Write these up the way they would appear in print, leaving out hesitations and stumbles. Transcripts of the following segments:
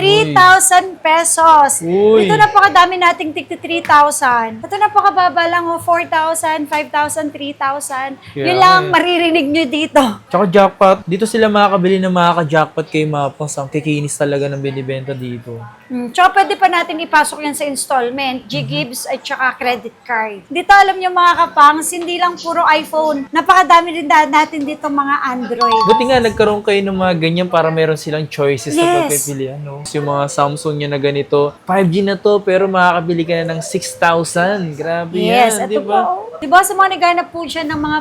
3,000 pesos. Uy. Ito napakadami nating tig 3,000. Ito napakababa lang 4,000, 5,000, 3,000. Yun lang maririnig nyo dito. Tsaka jackpot. Dito sila makakabili ng makaka-jackpot kay Mapas. Ang kikinis talaga ng binibenta dito. Tsaka pwede pa natin ipasok yan sa installment, G-Gibbs at tsaka credit card. Dito alam nyo mga kapangs, hindi lang puro iPhone. Napakadami rin natin dito mga Android. Buti nga nagkaroon kayo ng mga ganyan para meron silang choices na Yes. pagpipilian. No? Yung mga Samsung nyo na ganito, 5G na to pero makakabili ka na ng 6,000. Grabe Yes, yan, ito di ba? po. Diba sa mga naghanap po siya ng mga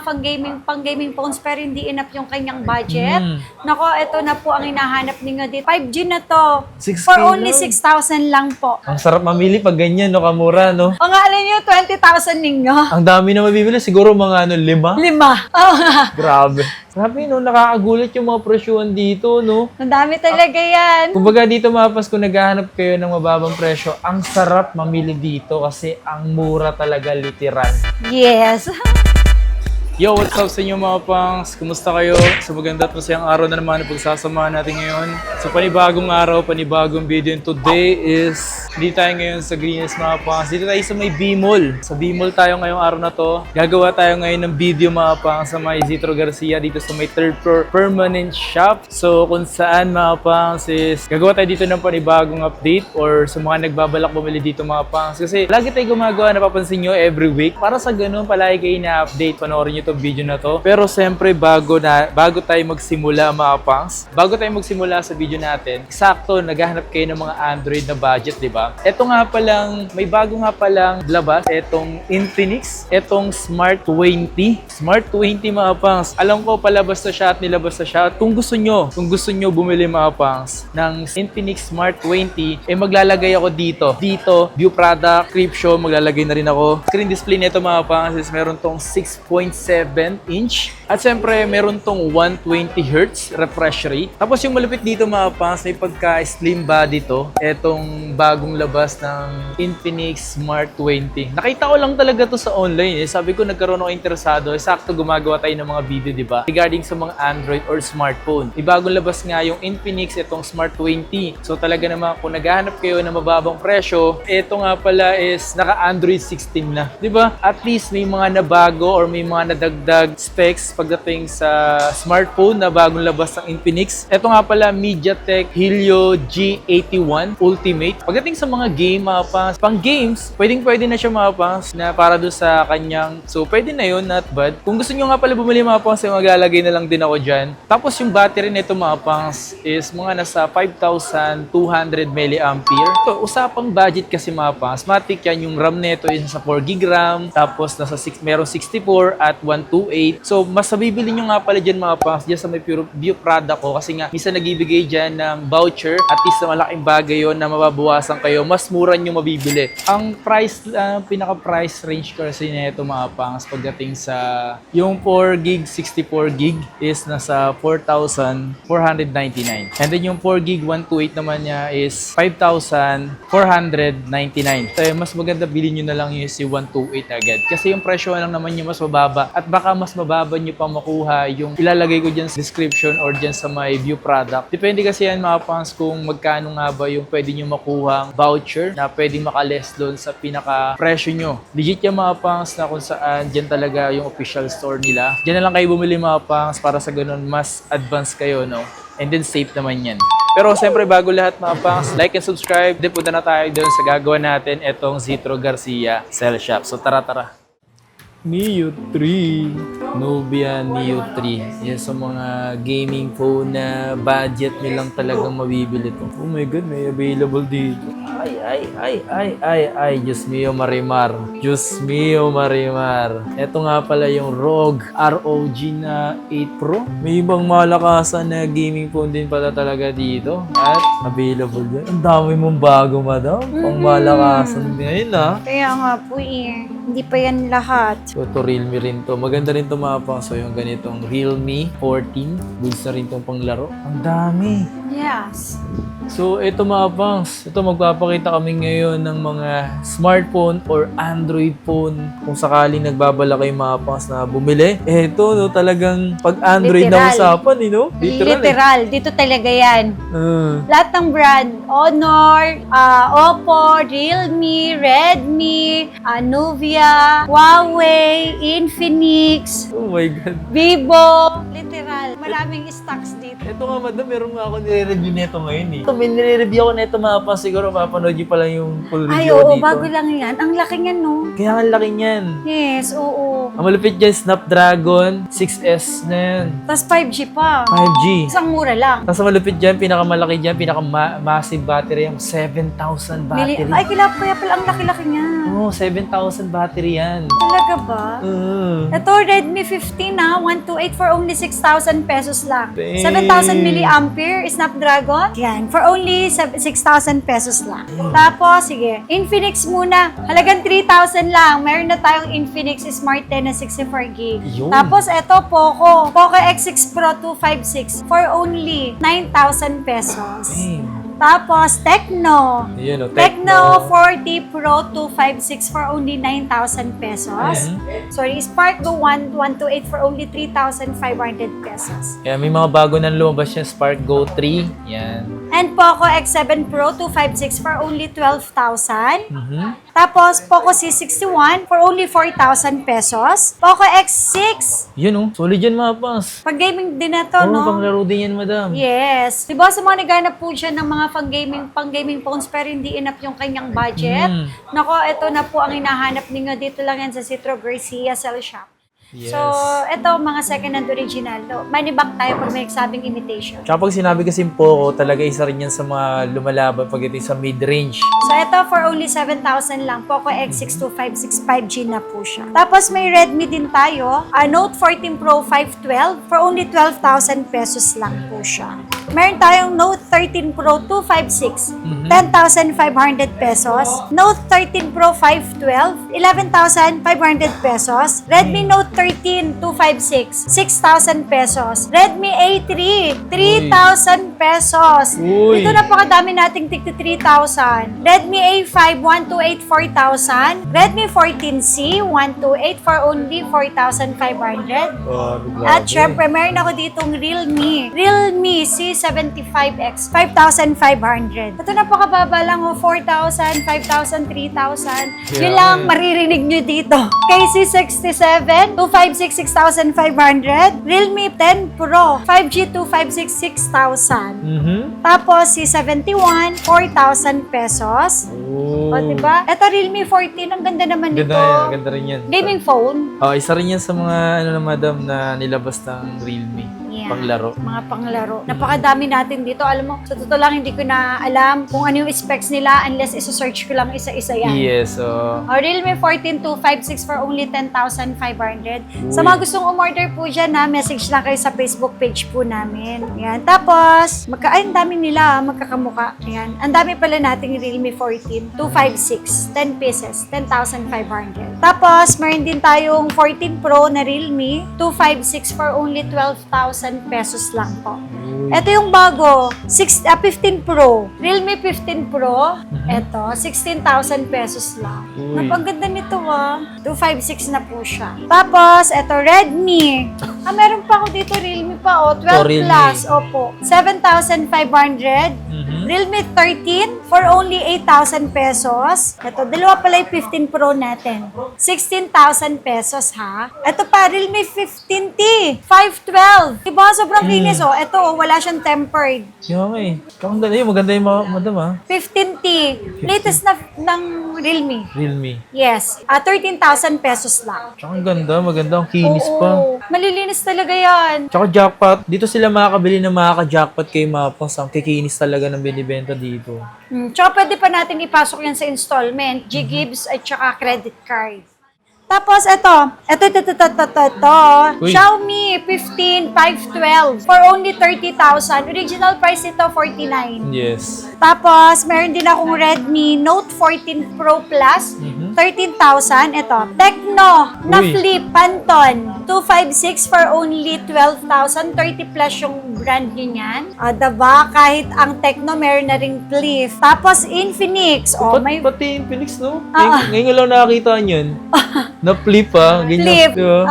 pang-gaming phones pero hindi enough yung kanyang budget? Nako, ito na po ang hinahanap ninyo dito. 5G na to. 6K For only lang. 6,000 lang po. Ang sarap mamili pag ganyan, no? Kamura, no? O nga, alam nyo, 20,000 ninyo. Ang dami na mabibili. Siguro mga 5. 5. Oh, Grabe. Grabe, no? Nakakagulat yung mga presyuhan dito, no? ang dami talaga yan. Kumbaga dito Mapas, kung naghahanap kayo ng mababang presyo, ang sarap mamili dito kasi ang mura talaga literal. Yes. Yo, what's up sa inyo mga pangs? Kumusta kayo? Sa maganda at masayang araw na naman na pagsasamahan natin ngayon. So panibagong araw, panibagong video. And today is, hindi tayo ngayon sa Greenest mga pangs. Dito tayo sa may B-Mall. Sa B-Mall tayo ngayong araw na to. Gagawa tayo ngayon ng video mga pangs sa may Isidro Garcia dito sa may 3rd floor permanent shop. So kung saan mga pangs is, gagawa tayo dito ng panibagong update or sa mga nagbabalak bumili dito mga pangs. Kasi lagi tayo gumagawa, napapansin nyo, every week. Para sa ganun, palagi kayo na-update. Panoorin nyo itong video na to. Pero siyempre, bago tayo magsimula mga pangs, bago tayo magsimula sa video natin, sakto, naghahanap kayo ng mga Android na budget, di ba? Ito nga palang, may bago nga palang labas, itong Infinix, itong Smart 20. Smart 20 mga pangs. Alam ko, palabas na siya at nilabas na siya. At kung gusto nyo bumili mga pangs ng Infinix Smart 20, maglalagay ako dito. Dito, view product, clip show, maglalagay na rin ako. Screen display nito mga pangs is meron tong 6.7 inch. At siyempre, meron tong 120 Hz refresh rate. Tapos yung malupit dito mga pangs, may pagka-slim body to. Etong bagong labas ng Infinix Smart 20. Nakita ko lang talaga to sa online. Sabi ko, nagkaroon ako interesado. Sakto gumagawa tayo ng mga video, di ba? Regarding sa mga Android or smartphone. May bagong labas nga yung Infinix, itong Smart 20. So talaga naman, kung naghahanap kayo ng mababang presyo, ito nga pala is naka-Android 16 na. Di ba? At least may mga nabago or may mga nadagdag specs pagdating sa smartphone na bagong labas ng Infinix. Ito nga pala, MediaTek Helio G81 Ultimate. Pagdating sa mga game, mga pangs, pang games, pwede na siya mga pangs na para doon sa kanyang, so pwede na yun, not bad. Kung gusto nyo nga pala bumili mga pangs, maglalagay na lang din ako dyan. Tapos yung battery nito mga pangs is mga nasa 5,200 mAh. So, usapang budget kasi mga pangs, matik yan, yung RAM nito is nasa 4GB RAM, tapos nasa merong 64 at 128. So, mas nabibili nyo nga pala dyan mga pangs, dyan sa may pure view product ko. Kasi nga, minsan nagbibigay dyan ng voucher. At least na malaking bagay yun na mababawasan kayo. Mas mura nyo mabibili. Ang price, pinaka-price range kasi na ito mga pangs pagdating sa yung 4GB, 64GB is nasa 4,499. And then yung 4GB, 128 naman niya is 5,499. So, mas maganda bilhin nyo na lang yung si 128 agad. Kasi yung presyo lang naman yung mas mababa. At baka mas mababa nyo pa makuha yung ilalagay ko dyan sa description or dyan sa my view product. Depende kasi yan mga pangs kung magkano nga ba yung pwede nyo makuha voucher na pwede makaless doon sa pinaka presyo nyo. Legit yung mga pangs na kung saan dyan talaga yung official store nila. Dyan na lang kayo bumili mga pangs para sa ganun mas advance kayo, no? And then safe naman yan. Pero siyempre bago lahat mga pangs, like and subscribe. Then punta na tayo doon sa gagawa natin itong Isidro Garcia Cell Shop. So tara. Neo 3. Nubia Neo 3. Yan sa mga gaming phone na budget nyo lang talagang mabibili to. Oh my god, may available dito. Ay. Diyos mio Marimar. Ito nga pala yung ROG na 8 Pro. May ibang malakasan na gaming phone din pala talaga dito. At available din. Ang dami mong bago, madam. Pang malakasan din. Ayun ah. Kaya nga po hindi pa yan lahat. So, ito Realme rin to. Maganda rin to mga pang. So, yung ganitong Realme 14. Goods na rin tong panglaro. Ang dami. Yes. So, ito mga pangs, ito magpapakita kami ngayon ng mga smartphone or Android phone. Kung sakaling nagbabala kayo mga pangs na bumili, ito no, talagang pag Android na Literal. usapan, Literal. Literal. Dito talaga yan. Ah. Lahat ng brand, Honor, Oppo, Realme, Redmi, Nuvia, Huawei, Infinix, Oh my God. Vivo, literal. Maraming stocks dito. Ito nga madam, meron nga ako nire-review nito ngayon Ito, may nire-review ako nito mga pangs. Siguro mapanood nyo pa lang yung full Ay, review oo, dito. bago lang yan. Ang laki niyan, no? Kaya ang laki niyan. Yes, oo. Ang malupit dyan, Snapdragon 6S na yan. Tapos 5G pa. 5G. Isang mura lang. Tapos ang malupit dyan, pinakamalaki dyan, pinaka-massive battery, yung 7,000 battery. Ay, kaya pala ang laki-laki niya. Oo, 7,000 battery yan. Talaga ba? Ito, Redmi 15 na, 128 for only 6,000 pesos lang. Dang. 7,000 milliampere Snapdragon. Yan, for only 6,000 pesos lang. Tapos, sige, Infinix muna. Halagang 3,000 lang. Meron na tayong Infinix Smart 10 na 64GB. Yun. Tapos, eto, Poco X6 Pro 256 for only 9,000 pesos. Dang. Tapos, Tecno. Yun o, Tecno 40 Pro 256 for only 9,000 pesos. Sorry, Spark Go 128 for only 3,500 pesos. Kaya may mga bago nang lumabas yung Spark Go 3. Yan. And Poco X7 Pro 256 for only 12,000. Mhm. Tapos, Poco C61 for only 4,000 pesos. Poco X6. Yun o, solid yan mga pangs. Pag gaming din na to, Oo, no? panglaro din yan madam. Yes. Diba sa mga naghanap po siya ng mga pang-gaming phones pero hindi enough yung kanyang budget? Nako, ito na po ang hinahanap ninyo. Dito lang yan sa Citro Garcia Cell Shop. Yes. So, ito mga second-hand original. No? Money back tayo pag may nagsabing imitation. Tsaka pag sinabi kasi Poco, talaga isa rin yan sa mga lumalaban pag ito sa mid-range. So, ito for only 7,000 lang. Poco X6256 5G na po siya. Tapos, may Redmi din tayo. Note 14 Pro 512 for only 12,000 pesos lang po siya. Meron tayong Note 13 Pro 256, 10,500 pesos. Note 13 Pro 512, 11,500 pesos. Redmi Note 13 256, 6,000 pesos. Redmi A3, 3,000 pesos. Uy. Dito napakadami nating tig 3,000. Redmi A5 128 4,000. Redmi 14C 128 for only 4,500. At syempre, meron ako ditong Realme C75X 5,500. Ito napakababa lang o 4,000, 5,000, 3,000. Yun lang maririnig nyo dito. KC67 256 6,500. Realme 10 Pro 5G 256 6,000. Tapos C71 4,000 pesos. O, diba? Ito Realme 14, ang ganda naman nito. Ganda rin yan. Gaming phone. Oh, isa rin yan sa mga na madam na nilabas ng Realme. Yeah. Panglaro. Mga panglaro. Napakadami natin dito. Alam mo, sa totoo lang, hindi ko na alam kung ano yung specs nila unless isa-search ko lang isa-isa yan. Yes, Realme 14 256 for only 10,500. Sa mga gustong umorder po dyan, message lang kayo sa Facebook page po namin. Yan. Tapos, ang dami nila, magkakamuka. Yan. Ang dami pala nating Realme 14 256. 10 pieces. 10,500. Tapos, meron din tayong 14 Pro na Realme 256 for only 12,000 pesos lang po. Ito yung bago, 15 Pro. Realme 15 Pro. Ito, 16,000 pesos lang. Napaganda nito 256 na po siya. Tapos, ito Redmi. Meron pa ako dito Realme pa 12 Realme. Plus. Opo. 7,500. Realme 13 for only 8,000 pesos. Ito, dalawa pala yung 15 Pro natin. 16,000 pesos ha. Ito pa, Realme 15T. 512. Diba? Sobrang linis Ito, wala siyang tempered. Yung ang ganda yun. Maganda yung mga madam 15T. Latest na ng Realme. Realme. Yes. 13,000 pesos lang. Tsaka ang ganda. Maganda. Ang kinis pa. Oo. Malilinis talaga yan. Tsaka jackpot. Dito sila makakabili ng makaka-jackpot kay Mapas. Ang kikinis talaga ng binibenta dito. Tsaka pwede pa natin ipasok yan sa installment, G-Gibbs at tsaka credit card. Tapos ito. Uy. Xiaomi 15 512 for only 30,000. Original price ito 49. Yes. Tapos meron din akong Redmi Note 14 Pro Plus 13,000. Ito. Tecno na Uy. flip Phantom 256 for only 12,000. 30 plus yung brand nyo yan. Diba? Kahit ang Tecno, meron na ring Cliff. Tapos Infinix. Pati yung Phoenix, no? Ah. Ngayon ko lang nakakita niyan. Na flip, ganyan. Flip. Diba?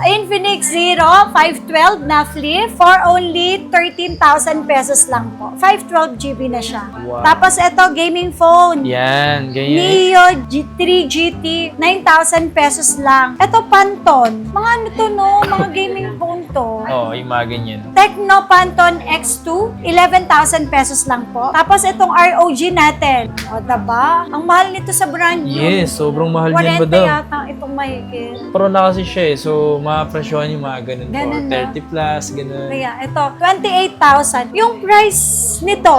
Infinix Zero 512 na flip for only 13,000 pesos lang po. 512 GB na siya. Wow. Tapos ito, gaming phone. Yan, ganyan. Neo G3 GT, 9,000 pesos lang. Ito, Pantone. Mga ano to, no? Mga gaming phone to. Oo, yung mga ganyan. Tecno Pantone X2, 11,000 pesos lang po. Tapos itong ROG natin. O, diba? Ang mahal nito sa brand new. Yes, sobrang mahal yan, 40 madam. yata itong mahigit. Pro na kasi siya eh, so mapresyohan yung mga ganun po. Ganun na. 30 plus, ganun. Kaya ito, 28,000. Yung price nito,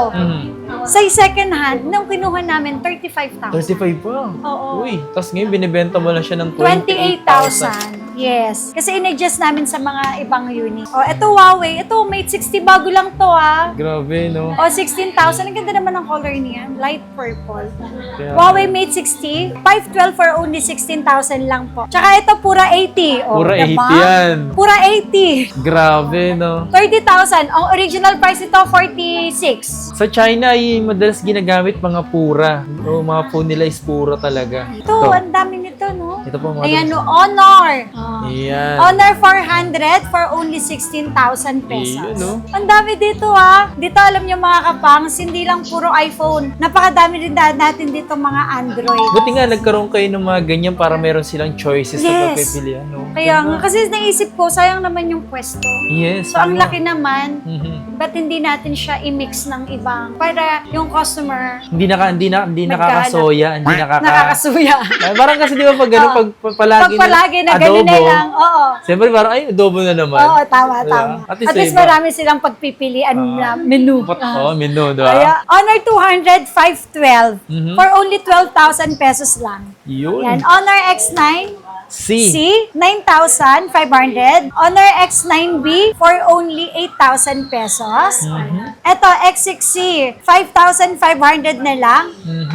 sa second hand, nung kinuha namin, 35,000. 35 pa. Oo. Uy, tapos ngayon binibenta mo lang siya ng 28,000. Yes. Kasi in-adjust namin sa mga ibang unit. O, ito Huawei. Ito, Mate 60 bago lang to Grabe, no? O, 16,000. Ang ganda naman ng color niya. Light purple. Kaya- Huawei Mate 60. 512 for only 16,000 lang po. Tsaka ito, pura 80. O, Pura diba? 80 yan. Pura 80. Grabe, no? 30,000. Ang original price ito, 46. Sa China, ay madalas ginagamit mga pura. O, mga phone nila is pura talaga. Ito, ang dami nito, no? Ito po mga Ayan, no, Honor. Ayan. Honor 400 for only 16,000 pesos. Iyon, no? Ang dami dito Dito alam niyo mga kapangs, hindi lang puro iPhone. Napakadami rin natin dito mga Android. Buti nga nagkaroon kayo ng mga ganyan para meron silang choices sa Yes. pagpipilian, no? Kaya nga, kasi naisip ko, sayang naman yung pwesto. Yes. So, ang tama. laki naman, Mhm. ba't hindi natin siya i-mix ng ibang para yung customer Hindi nakakasoya, hindi nakakasuya. Ay, parang kasi di ba pag gano'n, Oo. pag palagi, Pag palagi na gano'n na adobo, lang, oo. siyempre parang, ay, adobo na naman. Oo, tama, Diba? tama. At At least least marami silang pagpipilian na menu. Menu, di ba? Kaya, Honor 200, 512. Mhm. For only 12,000 pesos lang. Yun. Yan. Honor X9, C. C, 9,500. Honor X9B for only 8,000 pesos. Ito, X6C, 5,500 na lang.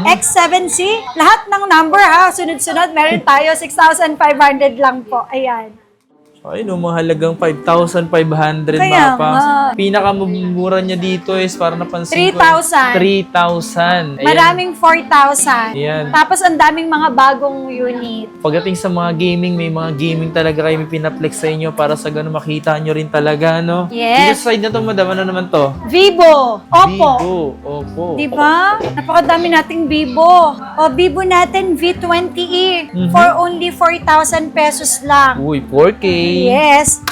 X7C, lahat ng number sunod-sunod, meron tayo, 6,500 lang po. Ayan. Ay, no, mahalagang 5,500 Kaya mapa. nga. Pinakamumura niya dito is para napansin ko. 3,000. 3,000. Ayan. Maraming 4,000. Ayan. Tapos ang daming mga bagong unit. Pagdating sa mga gaming, may mga gaming talaga kayo may pinaplex sa inyo para sa gano'n makita nyo rin talaga, no? Yes. Dito sa side na to, madam, ano naman to? Vivo, Oppo. Vivo. Oppo. Di ba? Napakadami nating Vivo. O, Vivo natin V20e for only 4,000 pesos lang. Uy, 4K. Yes.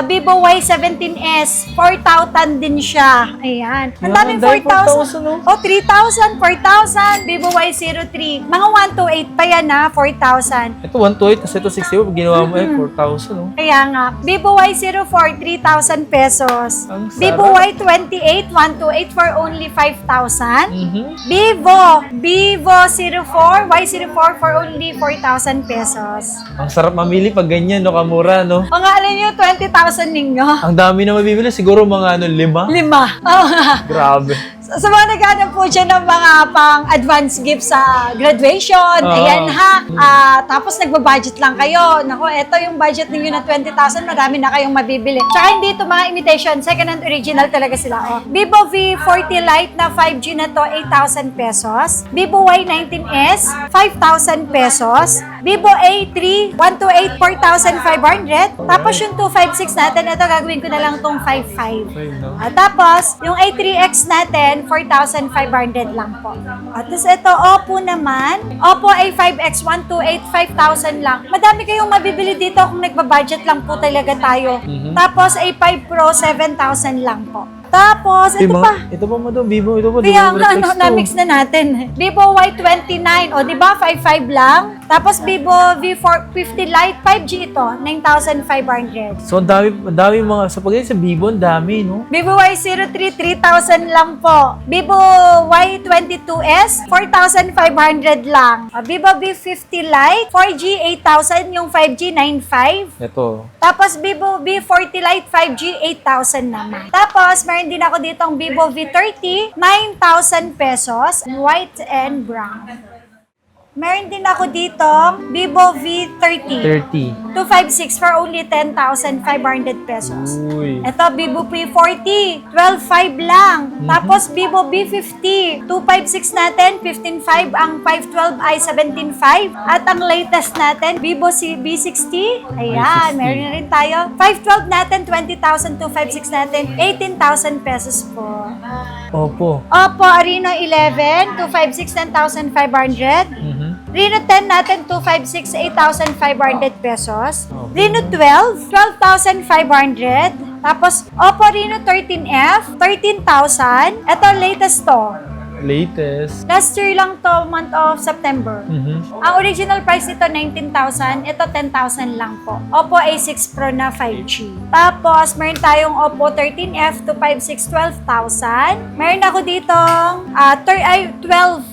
Vivo Y17s, 4,000 din siya. Ayan. Ang daming Dahil 4,000. 4,000, no? O, 3,000, 4,000. Vivo Y03. Mga 128 pa yan 4,000. Ito 128, tapos ito 60. Pag ginawa mo 4,000, no? Kaya nga, Vivo Y04, 3,000 pesos. Ang sarap. Vivo Y28, 128 for only 5,000. Vivo 04, Y04 for only 4,000 pesos. Ang sarap mamili pag ganyan, no? Kamura, no? Mga alam nyo, 20,000 ninyo. Ang dami na mabibili. Siguro mga 5. 5. Oo nga. Grabe. Sa mga naghanap po dyan ng mga pang advance gift sa graduation, ayan tapos nagbabudget lang kayo. Naku, eto yung budget ninyo na 20,000, marami na kayong mabibili. Tsaka hindi ito mga imitation, second and original talaga sila. Vivo V40 Lite na 5G na to, 8,000 pesos. Vivo Y19s, 5,000 pesos. Vivo A3, 128, 4,500. Tapos yung 256 natin, ito gagawin ko na lang tong 5,500. Ay, no? Tapos, yung A3X natin, 4,500 lang po. At tapos ito, Oppo naman. Oppo A5X 128, 5,000 lang. Madami kayong mabibili dito kung nagbabudget lang po talaga tayo. Tapos A5 Pro, 7,000 lang po. Tapos, ito pa. Ito pa mo doon, Vivo. Ito pa, Kaya Vivo nga, Reflex to. na-mix na natin. Vivo Y29, o di ba 5,500 lang? Tapos Vivo V50 Lite, 5G ito, 9,500. So, ang dami mga, sa pagdating sa Vivo, ang dami, no? Vivo Y03, 3,000 lang po. Vivo Y22s, 4,500 lang. Vivo V50 Lite, 4G, 8,000. Yung 5G, 9,500. Ito. Tapos Vivo V40 Lite 5G, 8,000 naman. Tapos, meron din ako ditong Vivo V30, 9,000 pesos, white and brown. Meron din ako dito, Vivo V30. 30. 256 for only 10,500 pesos. Uy. Ito, Vivo P40, 12,500 lang. Tapos, Vivo B50, 256 natin, 15,500. Ang 512 ay 17,500. At ang latest natin, Vivo B60. Ayan, B60. meron na rin tayo. 512 natin, 20,000. 256 natin, 18,000 pesos po. Opo. Oppo Reno 11, 256, 10,500. Reno 10 natin, 256, 8,500 pesos. Reno 12, 12,500. Tapos, Oppo Reno 13F, 13,000. Ito, latest to. Latest. Last year lang to, month of September. Ang original price nito, 19,000. Ito, 10,000 lang po. Oppo A6 Pro na 5G. Tapos, meron tayong Oppo 13F 256, 12,000. Meron ako dito, 12,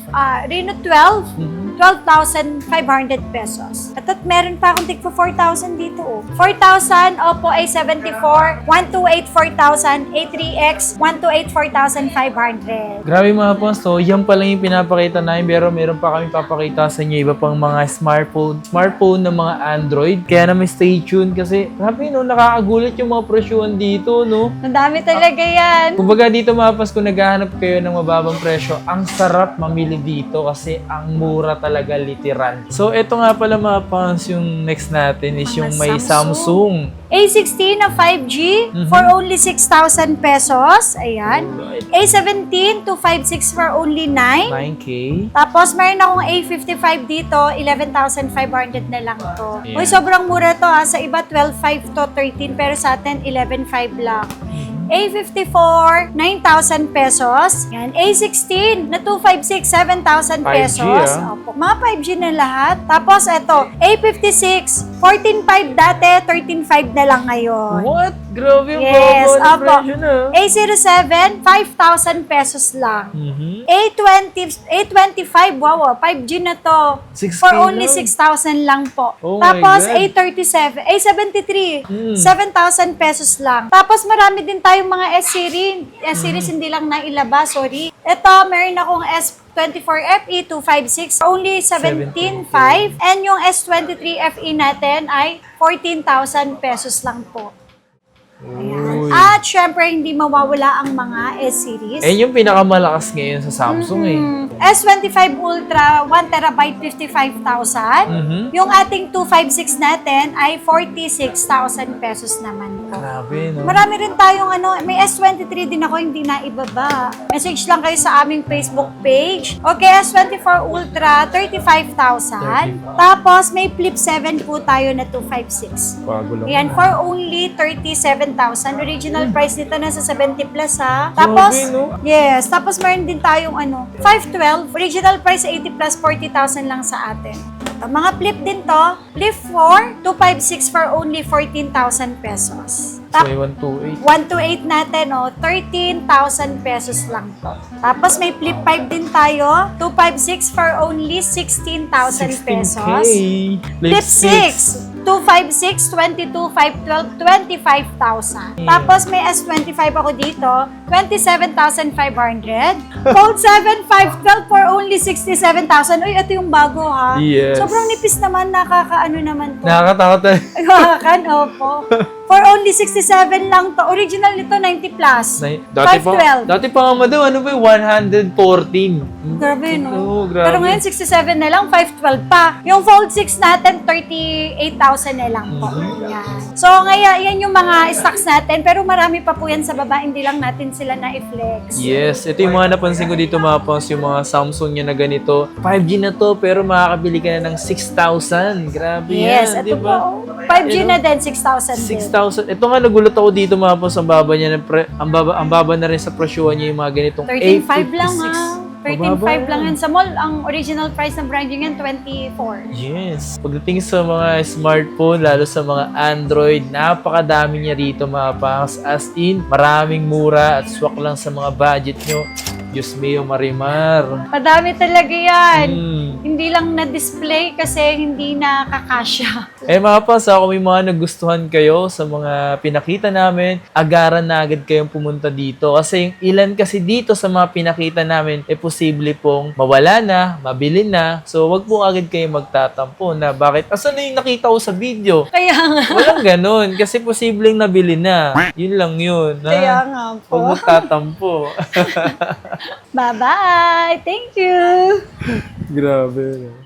Reno 12. 12,500 pesos. At meron pa akong tigpo 4,000 dito. 4,000, Oppo A74, 128, 4,000, A3X, 128, 4,500. Grabe mga boss, so yan pa lang yung pinapakita namin, pero meron pa kami papakita sa inyo iba pang mga smartphone ng mga Android. Kaya naman stay tuned kasi grabe no, nakakagulat yung mga presyuhan dito no. Ang dami talaga yan. Kumbaga dito mga boss, kung naghahanap kayo ng mababang presyo, ang sarap mamili dito kasi ang mura talaga literal. So ito nga pala mga boss, yung next natin is Mga yung may Samsung. Samsung. A16 na 5G for only 6,000 pesos. Ayan. A17 256 for only 9. 9K. Tapos, meron akong A55 dito, 11,500 na lang to. Yeah. Uy, sobrang mura to ha. Sa iba, 12,500 to 13, pero sa atin, 11,500 lang. A54, 9,000 pesos. Yan. A16 na 256, 7,000 5G, pesos. Opo. Mga 5G na lahat. Tapos, eto, A56, 14,500 dati, 13,500 na lang ngayon. What? Grabe yung Yes, baba ng opo. presyo na. A07, 5,000 pesos lang. A25, wow, 5G na to. 6K For only lang. 6,000 lang po. Oh my Tapos, God. A37, A73, 7,000 pesos lang. Tapos, marami din tayong mga S-series. S-series hindi lang nailabas, sorry. Ito, meron akong S24 FE 256, only 17,500. And yung S23 FE natin ay 14,000 pesos lang po. Ayan. Uy. At syempre, hindi mawawala ang mga S-series. Eh, yung pinakamalakas ngayon sa Samsung eh. S25 Ultra, 1TB, 55,000. Yung ating 256 natin ay 46,000 pesos naman po. Grabe, no? Marami rin tayong may S23 din ako, hindi na ibaba. Message lang kayo sa aming Facebook page. Okay, S24 Ultra, 35,000. Tapos, may Flip 7 po tayo na 256. Bago lang. Ayan, for only 37,000. Original price nito nasa 70 plus ha. Tapos, Grabe, no? yes. Tapos meron din tayong 512. Original price 80 plus 40,000 lang sa atin. Ito, mga flip din to. Flip 4, 256 for only 14,000 pesos. So, 128. 128 natin, 13,000 pesos lang to. Tapos may flip 5 din tayo. 256 for only 16,000 pesos. Flip 6. 256, 22, 512, 25,000. Tapos may S25 ako dito, 27,500. Fold 7, 512 for only 67,000. Uy, ito yung bago ha. Yes. Sobrang nipis naman, nakakaano naman to. Nakakatakot tayo. Nakakakan, opo. For only 67 lang to. Original nito, 90 plus. Dati pa nga madam, ano ba yung 114? Grabe, no? Oo, grabe. Pero ngayon, 67 na lang, 512 pa. Yung Fold 6 natin, 38,000 na lang po. Yan. So, ngayon, yan yung mga stocks natin. Pero marami pa po yan sa baba. Hindi lang natin sila na-flex. Yes, ito yung mga napansin ko dito mga pons, yung mga Samsung niya na ganito. 5G na to, pero makakabili ka na ng 6,000. Grabe Yes, yan, ito di ba? po. 5G na din, 6,000 din. 6,000. Ito nga, nagulat ako dito mga pons, ang baba niya, ang baba na rin sa presyuhan niya yung mga ganitong 13,500 lang ha. 13,500 Mababa lang yan. yun. Sa mall, ang original price ng branding yan, 24. Yes. Pagdating sa mga smartphone, lalo sa mga Android, napakadami niya rito mga pangs. As in, maraming mura at swak lang sa mga budget nyo. Diyos mio, Marimar. Madami talaga yan. Mm. Hindi lang na-display kasi hindi nakakasya. Mga pas, kung may mga nagustuhan kayo sa mga pinakita namin, agaran na agad kayong pumunta dito. Kasi yung ilan kasi dito sa mga pinakita namin, posible pong mawala na, mabili na. So, wag po agad kayong magtatampo na bakit, asan na yung nakita ko sa video? Kaya nga. Walang ganun, kasi posibleng nabili na. Yun lang yun. Ha? Kaya nga po. Huwag magtatampo. Bye-bye. Thank you. Grabe.